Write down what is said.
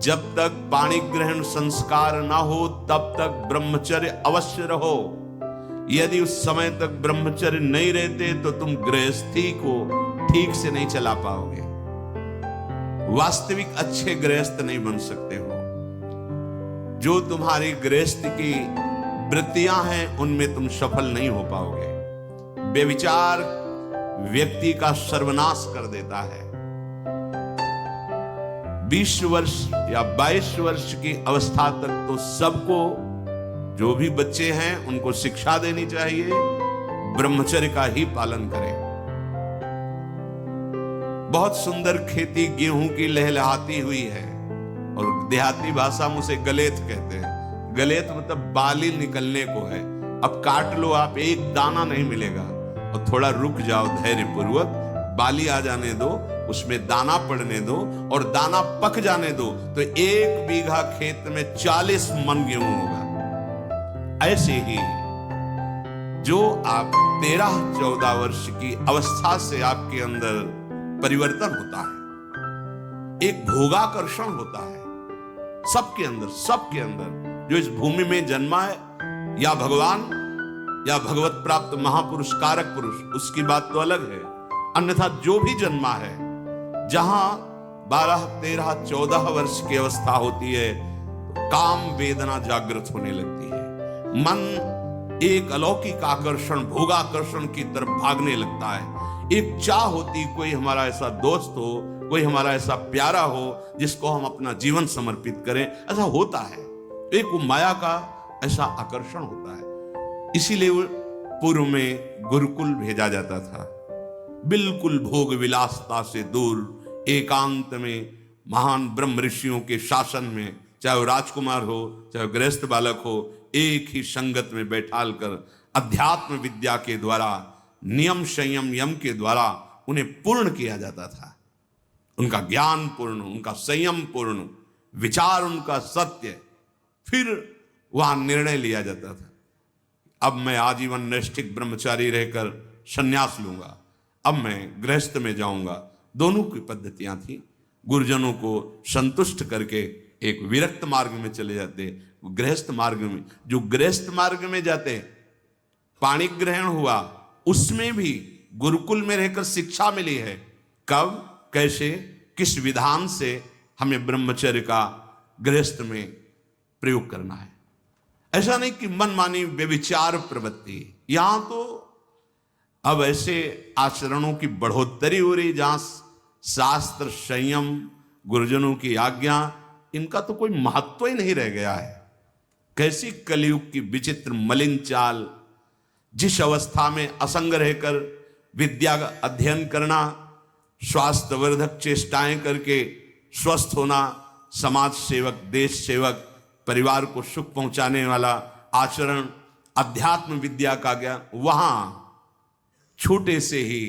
जब तक पाणी ग्रहण संस्कार ना हो तब तक ब्रह्मचर्य अवश्य रहो। यदि उस समय तक ब्रह्मचर्य नहीं रहते तो तुम गृहस्थी को ठीक से नहीं चला पाओगे, वास्तविक अच्छे गृहस्थ नहीं बन सकते हो। जो तुम्हारी गृहस्थ की वृत्तियां हैं उनमें तुम सफल नहीं हो पाओगे। व्यभिचार व्यक्ति का सर्वनाश कर देता है। 20 वर्ष या 22 वर्ष की अवस्था तक तो सबको, जो भी बच्चे हैं उनको शिक्षा देनी चाहिए, ब्रह्मचर्य का ही पालन करें। बहुत सुंदर खेती गेहूं की लहलहाती हुई है और देहाती भाषा में उसे गलेत कहते हैं। गलेत मतलब बाली निकलने को है। अब काट लो आप, एक दाना नहीं मिलेगा और थोड़ा रुक जाओ धैर्य पूर्वक, बाली आ जाने दो, उसमें दाना पड़ने दो और दाना पक जाने दो तो 1 बीघा खेत में 40 मन गेहूं होगा। ऐसे ही जो आप 13-14 वर्ष की अवस्था से आपके अंदर परिवर्तन होता है, एक भोगाकर्षण होता है सबके अंदर जो इस भूमि में जन्मा है, या भगवान या भगवत प्राप्त महापुरुष कारक पुरुष, उसकी बात तो अलग है। अन्यथा जो भी जन्मा है, जहां 12, 13, 14 वर्ष की अवस्था होती है, काम वेदना जागृत होने लगती है। मन एक अलौकिक आकर्षण, भोगाकर्षण की तरफ भागने लगता है। एक चाह होती, कोई हमारा ऐसा दोस्त हो, कोई हमारा ऐसा प्यारा हो जिसको हम अपना जीवन समर्पित करें। ऐसा होता है, एक माया का ऐसा आकर्षण होता है। इसीलिए पूर्व में गुरुकुल भेजा जाता था, बिल्कुल भोग विलासता से दूर, एकांत में महान ब्रह्म ऋषियों के शासन में, चाहे वो राजकुमार हो चाहे गृहस्थ बालक हो, एक ही संगत में बैठाल कर अध्यात्म विद्या के द्वारा, नियम संयम यम के द्वारा उन्हें पूर्ण किया जाता था। उनका ज्ञान पूर्ण, उनका संयम पूर्ण, विचार उनका सत्य, फिर वहां निर्णय लिया जाता था। अब मैं आजीवन नैष्ठिक ब्रह्मचारी रहकर संन्यास लूंगा, अब मैं गृहस्थ में जाऊंगा। दोनों की पद्धतियां थी। गुरुजनों को संतुष्ट करके एक विरक्त मार्ग में चले जाते, गृहस्थ मार्ग में। जो गृहस्थ मार्ग में जाते, पाणी ग्रहण हुआ, उसमें भी गुरुकुल में रहकर शिक्षा मिली है। कब, कैसे, किस विधान से हमें ब्रह्मचर्य का गृहस्थ में प्रयोग करना है। ऐसा नहीं कि मनमानी व्यभिचार प्रवृत्ति। यहां तो अब ऐसे आचरणों की बढ़ोतरी हो रही जहां शास्त्र, संयम, गुरुजनों की आज्ञा, इनका तो कोई महत्व ही नहीं रह गया है। कैसी कलयुग की विचित्र मलिन चाल। जिस अवस्था में असंग रहकर विद्या का अध्ययन करना, स्वास्थ्यवर्धक चेष्टाएं करके स्वस्थ होना, समाज सेवक, देश सेवक, परिवार को सुख पहुंचाने वाला आचरण, अध्यात्म विद्या का ज्ञान, वहां छोटे से ही